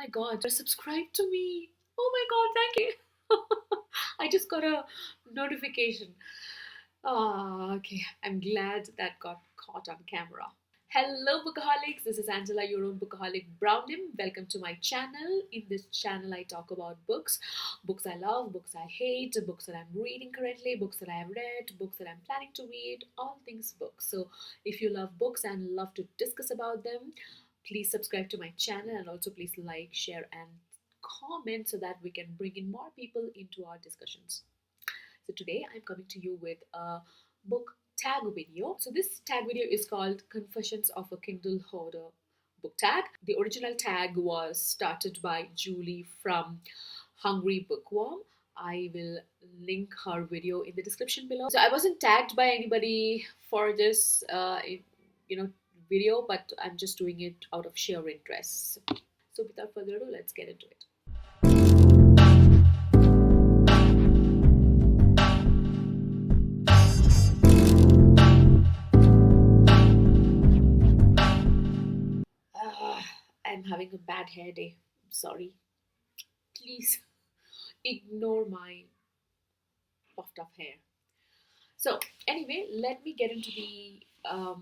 my god, subscribe to me. Oh my god, thank you. I just got a notification. Okay. I'm glad that got caught on camera. Hello, Bookaholics. This is Angela, your own Bookaholic Brownim. Welcome to my channel. In this channel, I talk about books, books I love, books I hate, books that I'm reading currently, books that I have read, books that I'm planning to read, all things books. So, if you love books and love to discuss about them, please subscribe to my channel and also please like, share, and comment so that we can bring in more people into our discussions. So today I'm coming to you with a book tag video. So this tag video is called Confessions of a Kindle Hoarder book tag. The original tag was started by Julie from Hungry Bookworm. I will link her video in the description below. So I wasn't tagged by anybody for this you know video, but I'm just doing it out of sheer interest. So without further ado, let's get into it. I'm having a bad hair day. I'm sorry. Please ignore my puffed up hair. So, anyway, let me get into the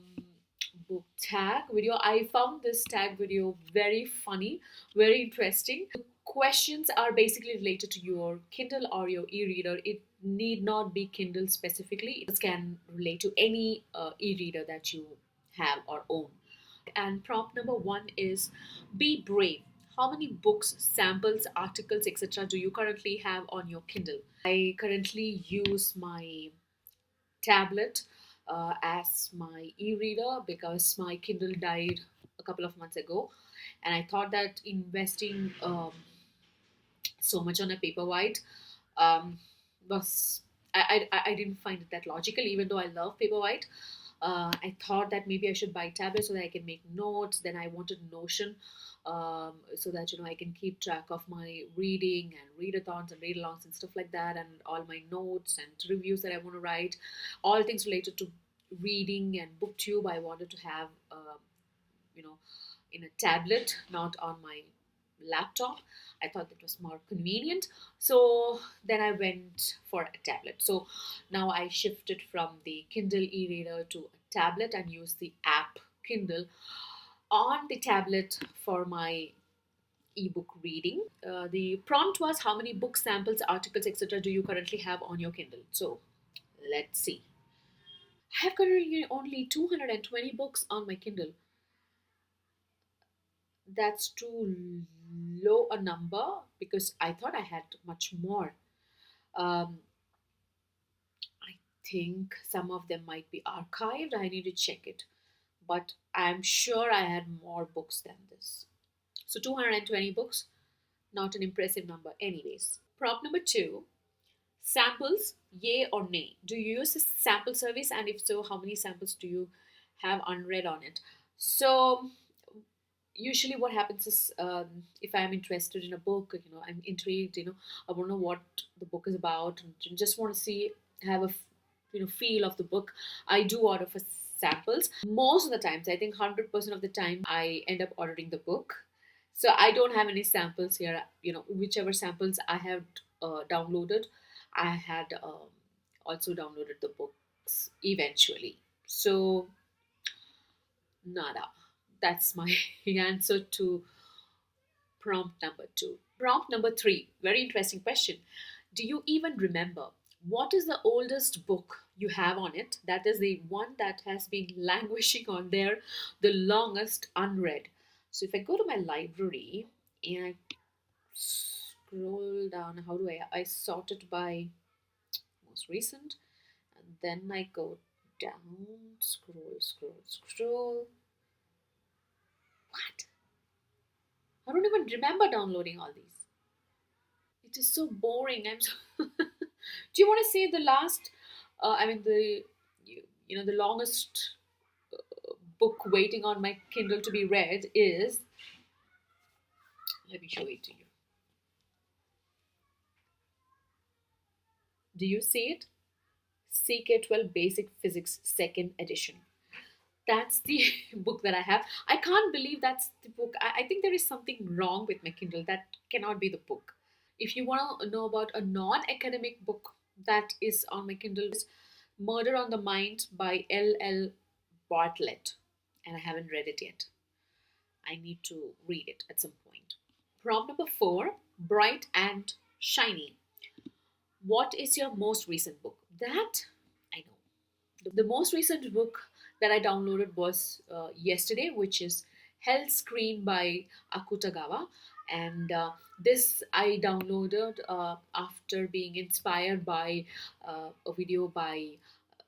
book tag video. I found this tag video very funny, very interesting. The questions are basically related to your Kindle or your e reader. It need not be Kindle specifically, it can relate to any e reader that you have or own. And prompt number one is be brave. How many books, samples, articles, etc. do you currently have on your Kindle? I currently use my tablet as my e-reader because my Kindle died a couple of months ago, and I thought that investing so much on a paperwhite um, was I didn't find it that logical, even though I love paperwhite. I thought that maybe I should buy tablets so that I can make notes. Then I wanted Notion, so that I can keep track of my reading and readathons and read-alongs and stuff like that, and all my notes and reviews that I want to write, all things related to reading and booktube. I wanted to have, you know, in a tablet, not on my laptop. I thought that was more convenient. So then I went for a tablet. So now I shifted from the Kindle e reader to a tablet and use the app Kindle on the tablet for my ebook reading. The prompt was how many book samples, articles, etc. do you currently have on your Kindle? So let's see. I have currently only 220 books on my Kindle. That's too low a number because I thought I had much more. Um, I think some of them might be archived. I need to check it. But I'm sure I had more books than this. So 220 books, not an impressive number, anyways. Prop number two, samples, yay or nay. Do you use a sample service? And if so, how many samples do you have unread on it? So usually what happens is, if I'm interested in a book, I'm intrigued, I want to know what the book is about and just want to see, have a feel of the book. I do order for samples. Most of the times, I think 100% of the time, I end up ordering the book. So I don't have any samples here. Whichever samples I have downloaded, I had also downloaded the books eventually. So nada. That's my answer to prompt number two. Prompt number three, very interesting question. Do you even remember what is the oldest book you have on it? That is the one that has been languishing on there the longest unread. So if I go to my library and I scroll down, how do I sort it by most recent, and then I go down, scroll. What? I don't even remember downloading all these. It is so boring. I'm so Do you want to say the last? I mean the longest book waiting on my Kindle to be read is. Let me show it to you. Do you see it? CK12 Basic Physics Second Edition. that's the book that I have. I can't believe that's the book. I think there is something wrong with my Kindle. That cannot be the book. If you want to know about a non-academic book that is on my Kindle, Murder on the Mind by L. Bartlett, and I haven't read it yet. I need to read it at some point. Prompt number 4, Bright and Shiny. What is your most recent book? That I know. The most recent book that I downloaded was yesterday, which is Hell Screen by Akutagawa. And this I downloaded after being inspired by a video by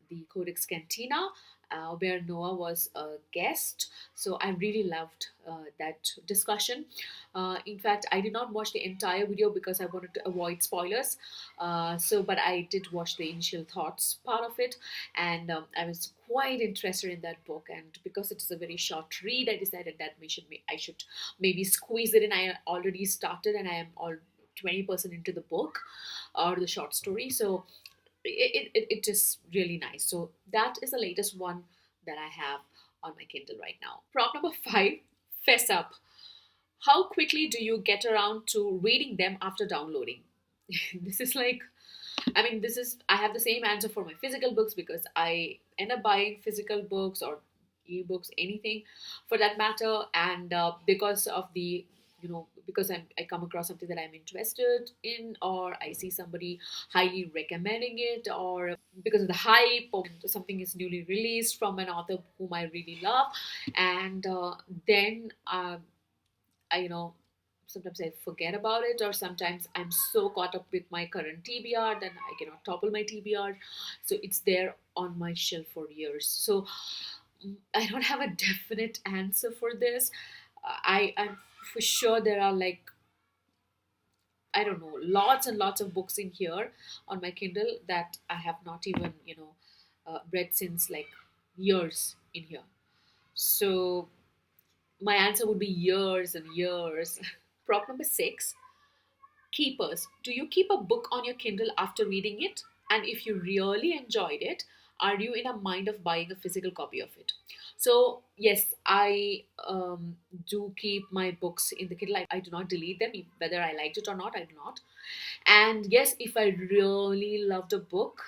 the Codex Cantina, where Noah was a guest. So I really loved that discussion. In fact, I did not watch the entire video because I wanted to avoid spoilers. But I did watch the initial thoughts part of it, and I was quite interested in that book. And because it is a very short read, I decided that I should maybe squeeze it in. I already started, and I am all 20% into the book or the short story. So it is really nice. So that is the latest one that I have on my Kindle right now. Prompt number 5, fess up. How quickly do you get around to reading them after downloading? This is like, I have the same answer for my physical books, because I end up buying physical books or ebooks, anything for that matter. And because of the, because I come across something that I'm interested in, or I see somebody highly recommending it, or because of the hype, or something is newly released from an author whom I really love, and then sometimes I forget about it, or sometimes I'm so caught up with my current TBR that I cannot topple my TBR. So it's there on my shelf for years. So I don't have a definite answer for this. I'm for sure there are, like, I don't know, lots and lots of books in here on my Kindle that I have not even, read since, like, years in here. So my answer would be years and years. Prop number 6, keepers. Do you keep a book on your Kindle after reading it? And if you really enjoyed it, are you in a mind of buying a physical copy of it? So, yes, I do keep my books in the Kindle. I do not delete them, whether I liked it or not, I do not. And yes, if I really loved a book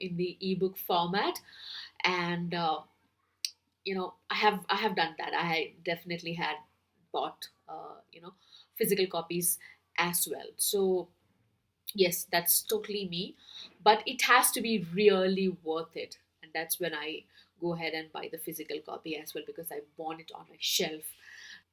in the ebook format, and I have done that. I definitely had bought physical copies as well. So yes, that's totally me, but it has to be really worth it, and that's when I go ahead and buy the physical copy as well, because I want it on my shelf.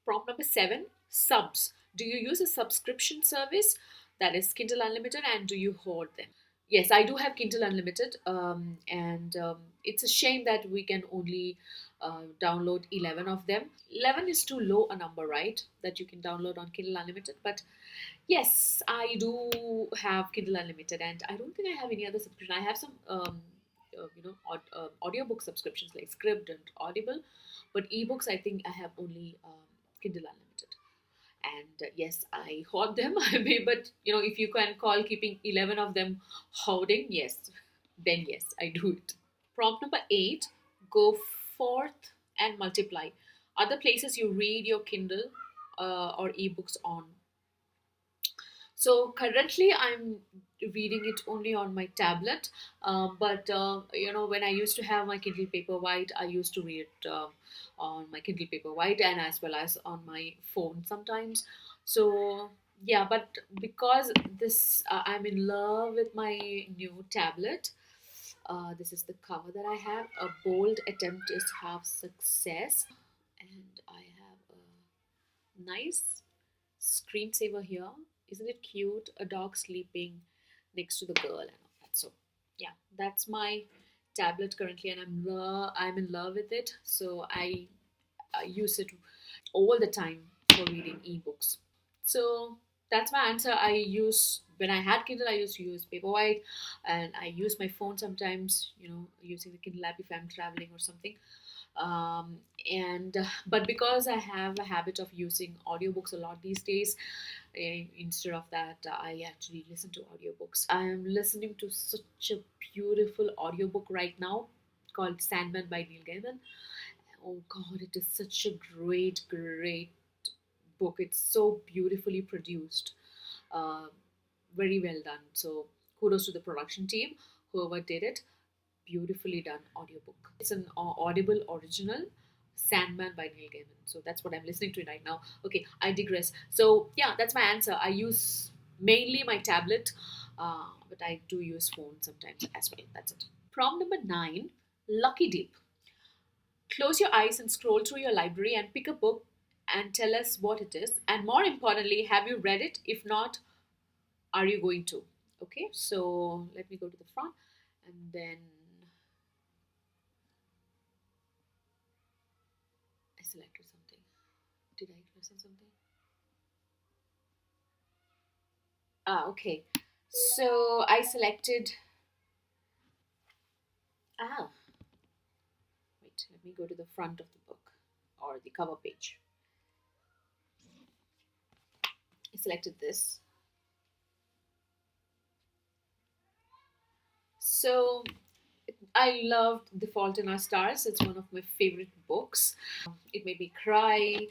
Prompt number 7, subs. Do you use a subscription service, that is Kindle Unlimited, and do you hoard them? Yes, I do have Kindle Unlimited, and it's a shame that we can only download 11 of them. 11 is too low a number, right? That you can download on Kindle Unlimited. But yes, I do have Kindle Unlimited, and I don't think I have any other subscription. I have some, audiobook subscriptions like Scribd and Audible, but ebooks, I think I have only Kindle Unlimited. And yes, I hoard them. But if you can call keeping 11 of them hoarding, yes, then yes, I do it. Prompt number 8, go forth and multiply. Other places you read your Kindle or ebooks on. So currently I'm reading it only on my tablet, but when I used to have my Kindle Paperwhite, I used to read it on my Kindle Paperwhite, and as well as on my phone sometimes. So yeah, but because this I'm in love with my new tablet. This is the cover that I have. A bold attempt is half success, and I have a nice screensaver here. Isn't it cute? A dog sleeping next to the girl and all that. So yeah, that's my tablet currently, and I'm in love with it. So I use it all the time for reading ebooks. So that's my answer. I use When I had Kindle, I used to use Paperwhite, and I use my phone sometimes. Using the Kindle app if I'm traveling or something. And But because I have a habit of using audiobooks a lot these days, instead of that, I actually listen to audiobooks. I am listening to such a beautiful audiobook right now called Sandman by Neil Gaiman. Oh God, it is such a great book. It's so beautifully produced. Uh, very well done. So kudos to the production team, whoever did it. Beautifully done audiobook. It's an Audible original, Sandman by Neil Gaiman. So that's what I'm listening to right now. Okay, I digress. So yeah, that's my answer. I use mainly my tablet, but I do use phone sometimes as well. That's it. Prompt number 9, Lucky Deep. Close your eyes and scroll through your library and pick a book and tell us what it is. And more importantly, have you read it? If not, are you going to? Okay, so let me go to the front and then I selected something. Did I press on something? Okay. So I selected. Ah, wait. Let me go to the front of the book or the cover page. I selected this. So I loved The Fault in Our Stars. It's one of my favorite books. It made me cry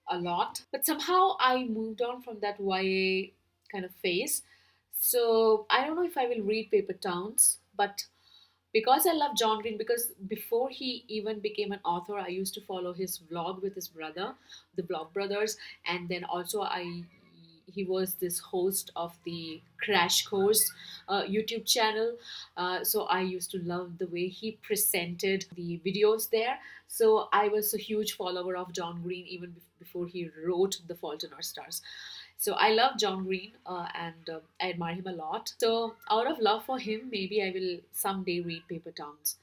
a lot. But somehow I moved on from that YA kind of phase. So I don't know if I will read Paper Towns, but because I love John Green, because before he even became an author, I used to follow his vlog with his brother, the Vlog Brothers, and then also he was this host of the Crash Course YouTube channel. So I used to love the way he presented the videos there. So I was a huge follower of John Green even before he wrote The Fault in Our Stars. So I love John Green and I admire him a lot. So out of love for him, maybe I will someday read Paper Towns.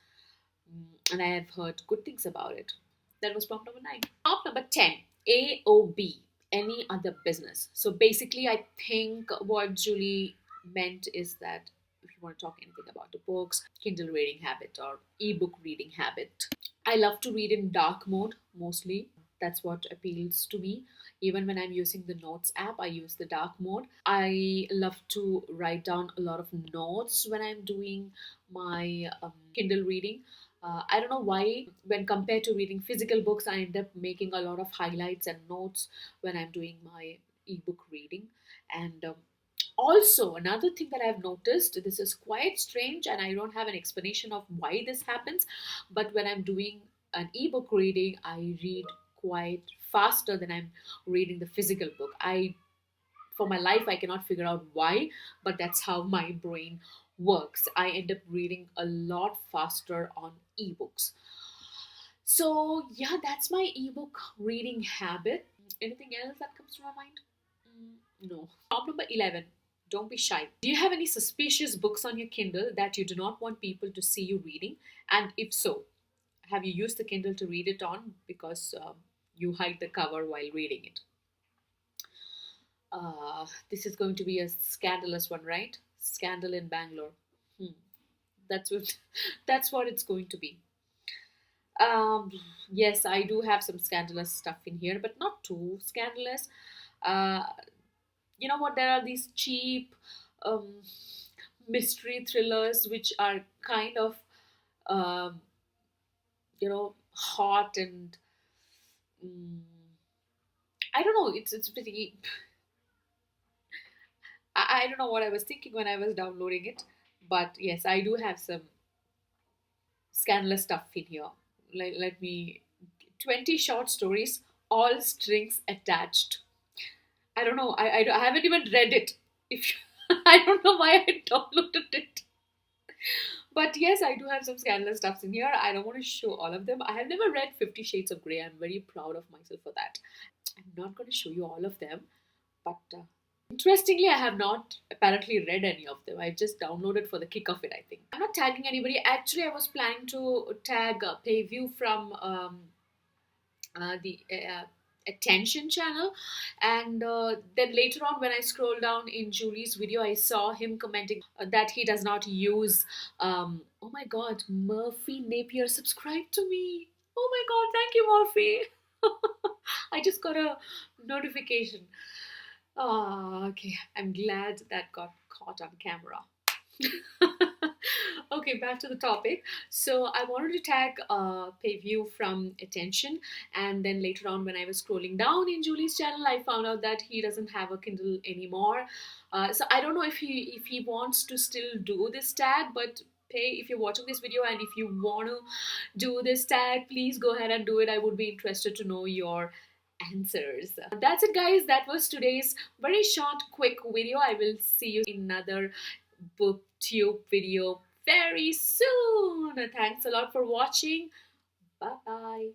And I have heard good things about it. That was prompt number 9. Prompt number 10, AOB, any other business. So basically, I think what Julie meant is that if you want to talk anything about the books, Kindle reading habit or ebook reading habit. I love to read in dark mode mostly. That's what appeals to me. Even when I'm using the notes app, I use the dark mode. I love to write down a lot of notes when I'm doing my Kindle reading. I don't know why, when compared to reading physical books, I end up making a lot of highlights and notes when I'm doing my ebook reading. And also, another thing that I've noticed, this is quite strange, and I don't have an explanation of why this happens, but when I'm doing an ebook reading, I read quite faster than I'm reading the physical book. For my life, I cannot figure out why, but that's how my brain works. I end up reading a lot faster on ebooks. So, yeah, that's my ebook reading habit. Anything else that comes to my mind? No. Prompt number 11. Don't be shy. Do you have any suspicious books on your Kindle that you do not want people to see you reading? And if so, have you used the Kindle to read it on because you hide the cover while reading it? This is going to be a scandalous one, right? Scandal in Bangalore. Hmm. That's what that's what it's going to be. Um, yes, I do have some scandalous stuff in here, but not too scandalous. Uh, you know what? There are these cheap um, mystery thrillers which are kind of um, hot and mm, I don't know. It's pretty. I don't know what I was thinking when I was downloading it, but yes, I do have some scandalous stuff in here. Let me 20 short stories, all strings attached. I don't know. I haven't even read it. If I don't know why I downloaded it. But yes, I do have some scandalous stuffs in here. I don't want to show all of them. I have never read 50 Shades of Grey. I'm very proud of myself for that. I'm not going to show you all of them, but interestingly, I have not apparently read any of them. I just downloaded for the kick of it, I think. I'm not tagging anybody. Actually, I was planning to tag Payview from the attention channel, and then later on when I scroll down in Julie's video, I saw him commenting that he does not use oh my god, Murphy Napier subscribe to me. Oh my god, thank you, Murphy. I just got a notification. Okay, I'm glad that got caught on camera. Okay, back to the topic. So I wanted to tag Payview from attention, and then later on, when I was scrolling down in Julie's channel, I found out that he doesn't have a Kindle anymore. So I don't know if he wants to still do this tag, but Pay, if you're watching this video and if you want to do this tag, please go ahead and do it. I would be interested to know your answers. That's it, guys. That was today's very short, quick video. I will see you in another booktube video very soon. Thanks a lot for watching. Bye bye.